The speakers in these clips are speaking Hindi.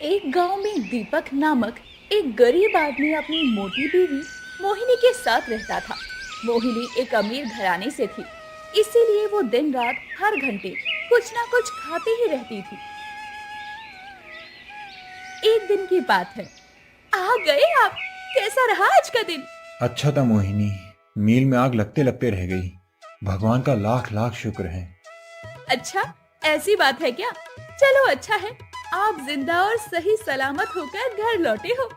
एक गांव में दीपक नामक एक गरीब आदमी अपनी मोटी बीवी मोहिनी के साथ रहता था। मोहिनी एक अमीर घराने से थी, इसीलिए वो दिन रात हर घंटे कुछ ना कुछ खाती ही रहती थी। एक दिन की बात है। आ गए आप। कैसा रहा आज का दिन? अच्छा था मोहिनी, मील में आग लगते लगते रह गई। भगवान का लाख लाख शुक्र है। अच्छा, ऐसी बात है क्या? चलो अच्छा है, आप जिंदा और सही सलामत होकर घर लौटे हो,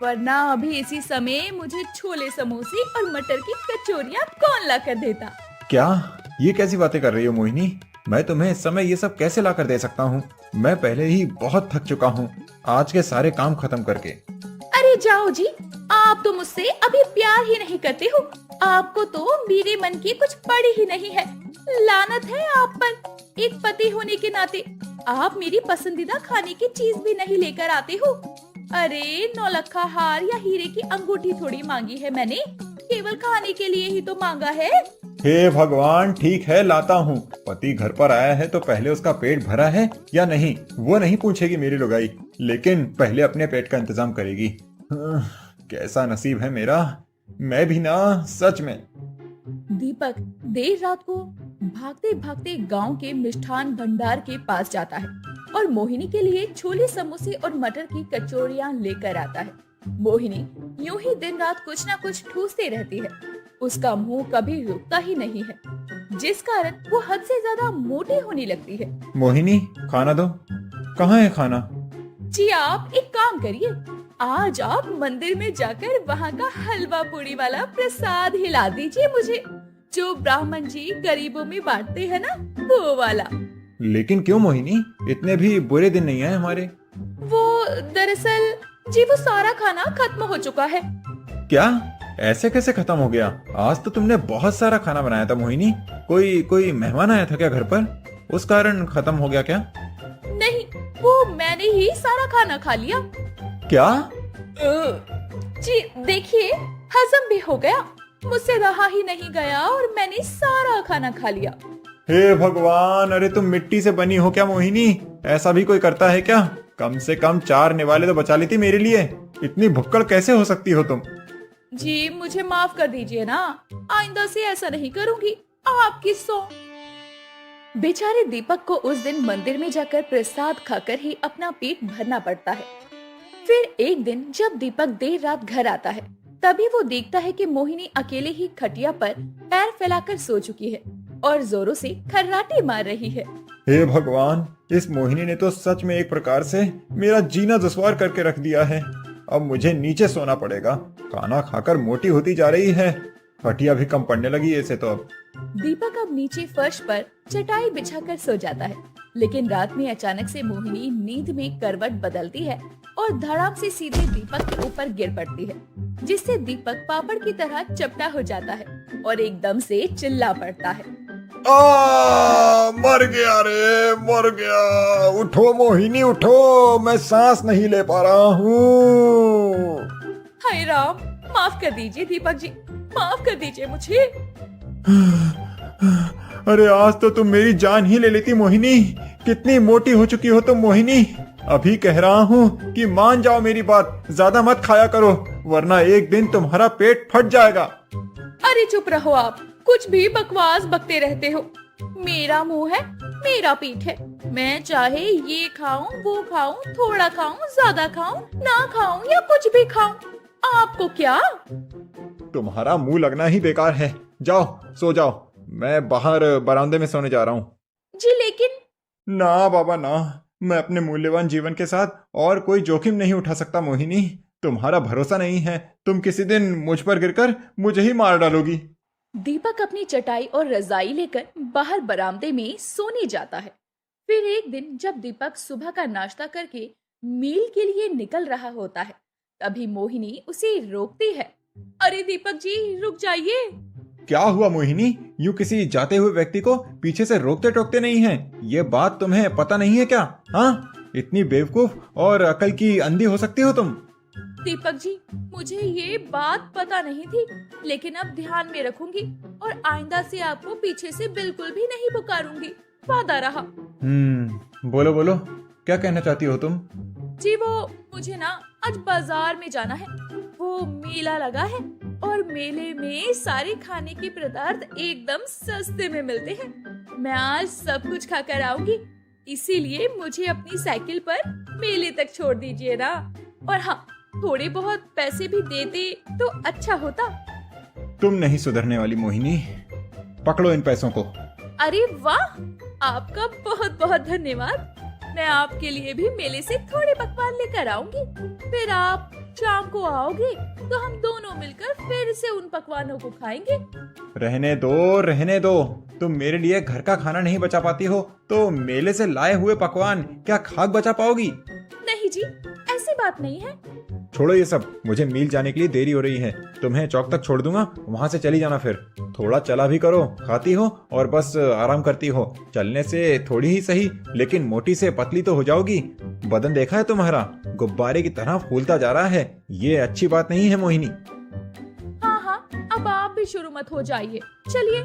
वरना अभी इसी समय मुझे छोले समोसे और मटर की कचौरियाँ कौन ला कर देता। क्या ये कैसी बातें कर रही हो मोहिनी? मैं तुम्हें इस समय ये सब कैसे ला कर दे सकता हूँ? मैं पहले ही बहुत थक चुका हूँ आज के सारे काम खत्म करके। अरे जाओ जी, आप तो मुझसे अभी प्यार ही नहीं करते हो। आपको तो मेरे मन की कुछ पड़ी ही नहीं है। लानत है आप पर। एक पति होने के नाते आप मेरी पसंदीदा खाने की चीज भी नहीं लेकर आते हो। अरे नौलखा हार या हीरे की अंगूठी थोड़ी मांगी है मैंने, केवल खाने के लिए ही तो मांगा है। हे भगवान, ठीक है लाता हूँ। पति घर पर आया है तो पहले उसका पेट भरा है या नहीं वो नहीं पूछेगी मेरी लुगाई, लेकिन पहले अपने पेट का इंतजाम करेगी। कैसा नसीब है मेरा। मैं भी ना सच में। दीपक देर रात को भागते भागते गांव के मिष्ठान भंडार के पास जाता है और मोहिनी के लिए छोले समोसे और मटर की कचौरियां लेकर आता है। मोहिनी यूं ही दिन रात कुछ ना कुछ ठूसती रहती है। उसका मुंह कभी रुकता ही नहीं है, जिस कारण वो हद से ज्यादा मोटी होने लगती है। मोहिनी, खाना दो। कहाँ है खाना? जी आप एक काम करिए, आज आप मंदिर में जाकर वहाँ का हलवा पूड़ी वाला प्रसाद हिला दीजिए मुझे, जो ब्राह्मण जी गरीबों में बांटते हैं ना, वो वाला। लेकिन क्यों मोहिनी, इतने भी बुरे दिन नहीं आए हमारे। वो दरअसल जी वो सारा खाना खत्म हो चुका है। क्या? ऐसे कैसे खत्म हो गया? आज तो तुमने बहुत सारा खाना बनाया था मोहिनी। कोई कोई मेहमान आया था क्या घर पर? उस कारण खत्म हो गया क्या? नहीं, वो मैंने ही सारा खाना खा लिया। क्या? जी देखिए, हजम भी हो गया, मुझसे रहा ही नहीं गया और मैंने सारा खाना खा लिया। हे भगवान, अरे तुम मिट्टी से बनी हो क्या मोहिनी? ऐसा भी कोई करता है क्या? कम से कम 4 निवाले तो बचा लेती मेरे लिए। इतनी भुक्कड़ कैसे हो सकती हो तुम? जी मुझे माफ कर दीजिए ना, आइंदा से ऐसा नहीं करूंगी, आपकी सौ। बेचारे दीपक को उस दिन मंदिर में जाकर प्रसाद खाकर ही अपना पेट भरना पड़ता है। फिर एक दिन जब दीपक देर रात घर आता है, तभी वो देखता है कि मोहिनी अकेले ही खटिया पर पैर फैलाकर सो चुकी है और जोरों से खर्राटे मार रही है। हे भगवान, इस मोहिनी ने तो सच में एक प्रकार से मेरा जीना दुश्वार करके रख दिया है। अब मुझे नीचे सोना पड़ेगा। खाना खाकर मोटी होती जा रही है, हड्डियां भी कम पड़ने लगी ऐसे तो अब। दीपक अब नीचे फर्श पर चटाई बिछाकर सो जाता है, लेकिन रात में अचानक से मोहिनी नींद में करवट बदलती है और धड़ाम से सीधे दीपक के ऊपर गिर पड़ती है, जिससे दीपक पापड़ की तरह चपटा हो जाता है और एकदम से चिल्ला पड़ता है। मर गया रे, मर गया। उठो मोहिनी उठो, मैं सांस नहीं ले पा रहा हूँ। हाय राम, माफ कर दीजिए दीपक जी, माफ कर दीजिए मुझे। अरे आज तो तुम मेरी जान ही ले लेती मोहिनी। कितनी मोटी हो चुकी हो तुम मोहिनी। अभी कह रहा हूँ कि मान जाओ मेरी बात, ज्यादा मत खाया करो वरना एक दिन तुम्हारा पेट फट जाएगा। अरे चुप रहो आप, कुछ भी बकवास बकते रहते हो। मेरा मुंह है, मेरा पेट है, मैं चाहे ये खाऊं वो खाऊं, थोड़ा खाऊं ज्यादा खाऊं, ना खाऊं या कुछ भी खाऊं, आपको क्या? तुम्हारा मुंह लगना ही बेकार है। जाओ सो जाओ, मैं बाहर बरामदे में सोने जा रहा हूँ। जी लेकिन। ना बाबा ना, मैं अपने मूल्यवान जीवन के साथ और कोई जोखिम नहीं उठा सकता मोहिनी। तुम्हारा भरोसा नहीं है, तुम किसी दिन मुझ पर गिरकर मुझे ही मार डालोगी। दीपक अपनी चटाई और रजाई लेकर बाहर बरामदे में सोने जाता है। फिर एक दिन जब दीपक सुबह का नाश्ता करके मील के लिए निकल रहा होता है, तभी मोहिनी उसे रोकती है। अरे दीपक जी रुक जाइए। क्या हुआ मोहिनी? यूं किसी जाते हुए व्यक्ति को पीछे से रोकते टोकते नहीं हैं। ये बात तुम्हें पता नहीं है क्या? हाँ, इतनी बेवकूफ और अकल की अंधी हो सकती हो तुम। दीपक जी मुझे ये बात पता नहीं थी, लेकिन अब ध्यान में रखूंगी और आइंदा से आपको पीछे से बिल्कुल भी नहीं पुकारूंगी, वादा रहा। बोलो बोलो, क्या कहना चाहती हो तुम? जी वो मुझे ना आज बाजार में जाना है। वो मेला लगा है और मेले में सारे खाने के पदार्थ एकदम सस्ते में मिलते हैं। मैं आज सब कुछ खाकर आऊंगी, इसीलिए मुझे अपनी साइकिल पर मेले तक छोड़ दीजिए ना। और हाँ, थोड़े बहुत पैसे भी देते तो अच्छा होता। तुम नहीं सुधरने वाली मोहिनी, पकड़ो इन पैसों को। अरे वाह, आपका बहुत बहुत धन्यवाद। मैं आपके लिए भी मेले से थोड़े पकवान लेकर आऊंगी। फिर आप शाम को आओगे तो हम दोनों मिलकर फिर से उन पकवानों को खाएंगे। रहने दो। तुम मेरे लिए घर का खाना नहीं बचा पाती हो तो मेले से लाए हुए पकवान क्या खाक बचा पाओगी? नहीं जी, ऐसी बात नहीं है। छोड़ो ये सब, मुझे मील जाने के लिए देरी हो रही है। तुम्हें चौक तक छोड़ दूंगा, वहाँ से चली जाना। फिर थोड़ा चला भी करो, खाती हो और बस आराम करती हो। चलने से थोड़ी ही सही, लेकिन मोटी से पतली तो हो जाओगी। बदन देखा है तुम्हारा, गुब्बारे की तरह फूलता जा रहा है। ये अच्छी बात नहीं है मोहिनी। हाँ हाँ, अब आप भी शुरू मत हो जाइए, चलिए।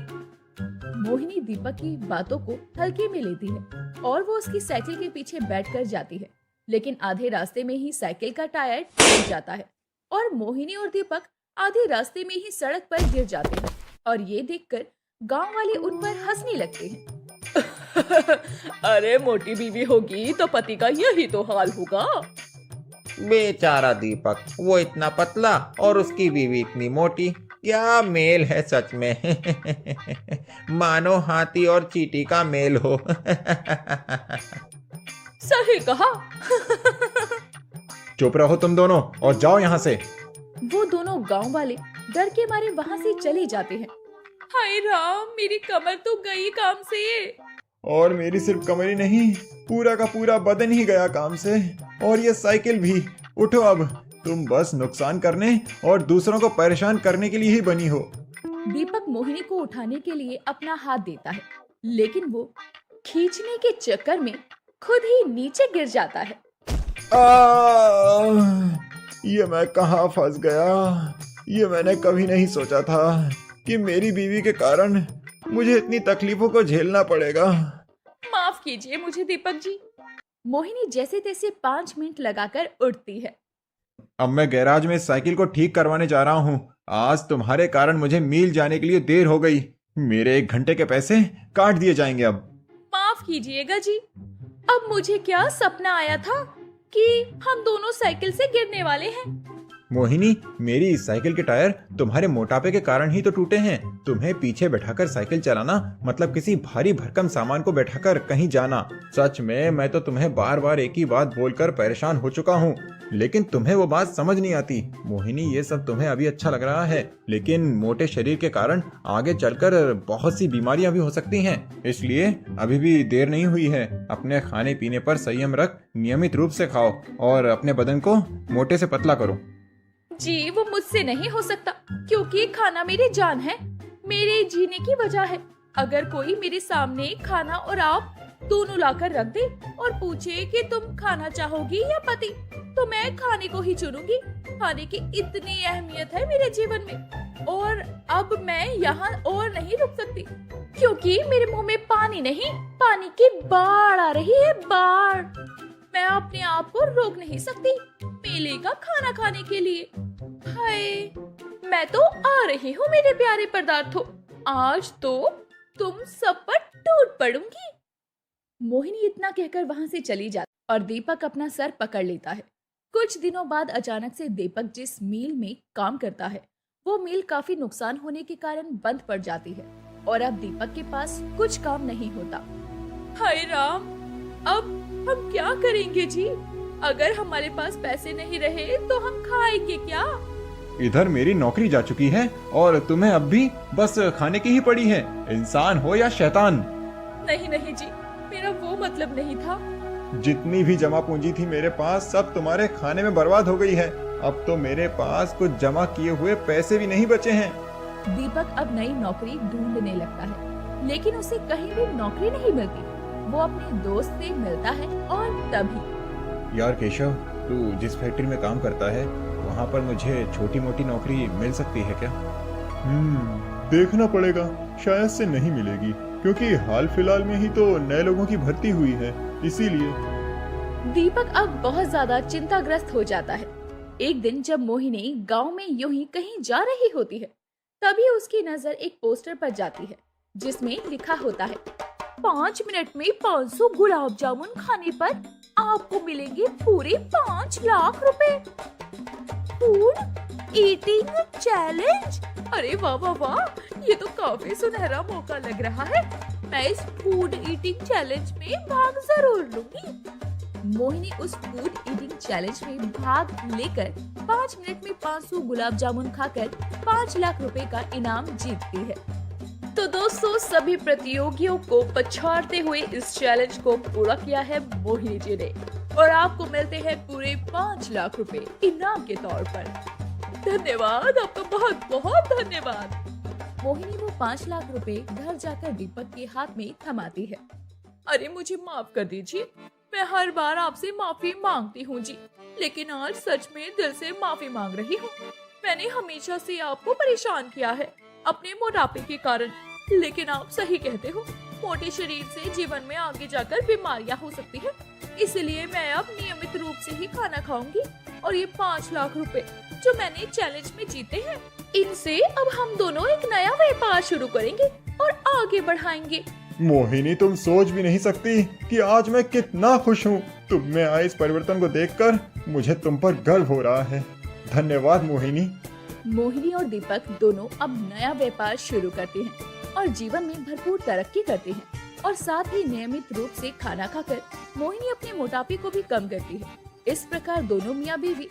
मोहिनी दीपक की बातों को हल्के में लेती है और वो उसकी साइकिल के पीछे बैठकर जाती है। लेकिन आधे रास्ते में ही साइकिल का टायर टूट जाता है और मोहिनी और दीपक आधे रास्ते में ही सड़क पर गिर जाते हैं। और ये देखकर गांव वाले उन पर हंसने लगते हैं। अरे मोटी बीवी होगी तो पति का यही तो हाल होगा। बेचारा दीपक, वो इतना पतला और उसकी बीवी इतनी मोटी, क्या मेल है सच में। मानो हाथी और चींटी का मेल हो। सही कहा। चुप रहो तुम दोनों और जाओ यहाँ से। वो दोनों गांव वाले डर के मारे वहाँ से चले जाते हैं। हाय राम, मेरी कमर तो गई काम से। और मेरी सिर्फ कमर ही नहीं, पूरा का पूरा बदन ही गया काम से। और ये साइकिल भी। उठो अब, तुम बस नुकसान करने और दूसरों को परेशान करने के लिए ही बनी हो। दीपक मोहिनी को उठाने के लिए अपना हाथ देता है, लेकिन वो खींचने के चक्कर में खुद ही नीचे गिर जाता है। ये मैं कहाँ फंस गया। ये मैंने कभी नहीं सोचा था कि मेरी बीवी के कारण मुझे इतनी तकलीफों को झेलना पड़ेगा। माफ कीजिए मुझे दीपक जी। मोहिनी जैसे तैसे 5 मिनट लगाकर उठती है। अब मैं गैराज में साइकिल को ठीक करवाने जा रहा हूँ। आज तुम्हारे कारण मुझे मील जाने के लिए देर हो गई। मेरे 1 घंटे के पैसे काट दिए जाएंगे अब। माफ कीजिएगा जी। अब मुझे क्या सपना आया था कि हम दोनों साइकिल से गिरने वाले हैं। मोहिनी, मेरी इस साइकिल के टायर तुम्हारे मोटापे के कारण ही तो टूटे हैं। तुम्हें पीछे बैठाकर साइकिल चलाना मतलब किसी भारी भरकम सामान को बैठाकर कहीं जाना। सच में मैं तो तुम्हें बार बार एक ही बात बोलकर परेशान हो चुका हूँ, लेकिन तुम्हें वो बात समझ नहीं आती। मोहिनी, ये सब तुम्हें अभी अच्छा लग रहा है, लेकिन मोटे शरीर के कारण आगे चलकर बहुत सी बीमारियां भी हो सकती हैं। इसलिए अभी भी देर नहीं हुई है। अपने खाने पीने पर संयम रख, नियमित रूप से खाओ और अपने बदन को मोटे से पतला करो। जी वो मुझसे नहीं हो सकता, क्योंकि खाना मेरी जान है, मेरे जीने की वजह है। अगर कोई मेरे सामने खाना और आप दोनों लाकर रख दे और पूछे कि तुम खाना चाहोगी या पति, तो मैं खाने को ही चुनूंगी। खाने की इतनी अहमियत है मेरे जीवन में। और अब मैं यहाँ और नहीं रुक सकती, क्योंकि मेरे मुंह में पानी नहीं, पानी की बाढ़ आ रही है, बाढ़। मैं अपने आप को रोक नहीं सकती मेले का खाना खाने के लिए। हाय, मैं तो आ रही हूँ मेरे प्यारे पदार्थों, आज तो तुम सब पर टूट पड़ूंगी। मोहिनी इतना कहकर वहां से चली जाती और दीपक अपना सर पकड़ लेता है। कुछ दिनों बाद अचानक से दीपक जिस मिल में काम करता है, वो मिल काफी नुकसान होने के कारण बंद पड़ जाती है और अब दीपक के पास कुछ काम नहीं होता। हाय राम, अब हम क्या करेंगे जी? अगर हमारे पास पैसे नहीं रहे तो हम खाएंगे क्या? इधर मेरी नौकरी जा चुकी है और तुम्हें अब भी बस खाने की ही पड़ी है। इंसान हो या शैतान। नहीं नहीं जी, मेरा वो मतलब नहीं था। जितनी भी जमा पूंजी थी मेरे पास, सब तुम्हारे खाने में बर्बाद हो गई है। अब तो मेरे पास कुछ जमा किए हुए पैसे भी नहीं बचे हैं। दीपक अब नई नौकरी ढूंढने लगता है, लेकिन उसे कहीं भी नौकरी नहीं मिलती। वो अपने दोस्त से मिलता है और तभी। यार केशव, तू जिस फैक्ट्री में काम करता है वहाँ पर मुझे छोटी मोटी नौकरी मिल सकती है क्या? देखना पड़ेगा, शायद से नहीं मिलेगी, क्योंकि हाल फिलहाल में ही तो नए लोगों की भर्ती हुई है, इसीलिए। दीपक अब बहुत ज्यादा चिंताग्रस्त हो जाता है। एक दिन जब मोहिनी गांव में यूं ही कहीं जा रही होती है, तभी उसकी नजर एक पोस्टर पर जाती है जिसमें लिखा होता है 5 मिनट में 500 गुलाब जामुन खाने पर आपको मिलेंगे पूरे 5 लाख रुपए। Food eating challenge. अरे वाह वाह वाह, ये तो काफी सुनहरा मौका लग रहा है। मैं इस फूड ईटिंग चैलेंज में भाग जरूर लूंगी। मोहिनी उस फूड ईटिंग चैलेंज में भाग लेकर 5 मिनट में 500 गुलाब जामुन खाकर 5 लाख रुपए का इनाम जीतती है। तो दोस्तों, सभी प्रतियोगियों को पछाड़ते हुए इस चैलेंज को पूरा किया है मोहिनी जी ने और आपको मिलते हैं पूरे 5 लाख रुपए इनाम के तौर पर। धन्यवाद, आपका बहुत बहुत धन्यवाद। मोहिनी वो 5 लाख रुपए घर जाकर दीपक के हाथ में थमाती है। अरे मुझे माफ कर दीजिए, मैं हर बार आपसे माफी मांगती हूँ जी, लेकिन आज सच में दिल से माफी मांग रही हूँ। मैंने हमेशा से आपको परेशान किया है अपने मोटापे के कारण, लेकिन आप सही कहते हो, मोटे शरीर से जीवन में आगे जाकर बीमारियां हो सकती है। इसलिए मैं अब नियमित रूप से ही खाना खाऊंगी और ये 5 लाख रुपए जो मैंने चैलेंज में जीते हैं, इनसे अब हम दोनों एक नया व्यापार शुरू करेंगे और आगे बढ़ाएंगे। मोहिनी, तुम सोच भी नहीं सकती कि आज मैं कितना खुश हूँ। तुम में आए इस परिवर्तन को देखकर मुझे तुम पर गर्व हो रहा है। धन्यवाद मोहिनी। मोहिनी और दीपक दोनों अब नया व्यापार शुरू करते हैं और जीवन में भरपूर तरक्की करते हैं और साथ ही नियमित रूप से खाना खाकर मोहिनी अपने मोटापे को भी कम करती है। इस प्रकार दोनों मियां बीवी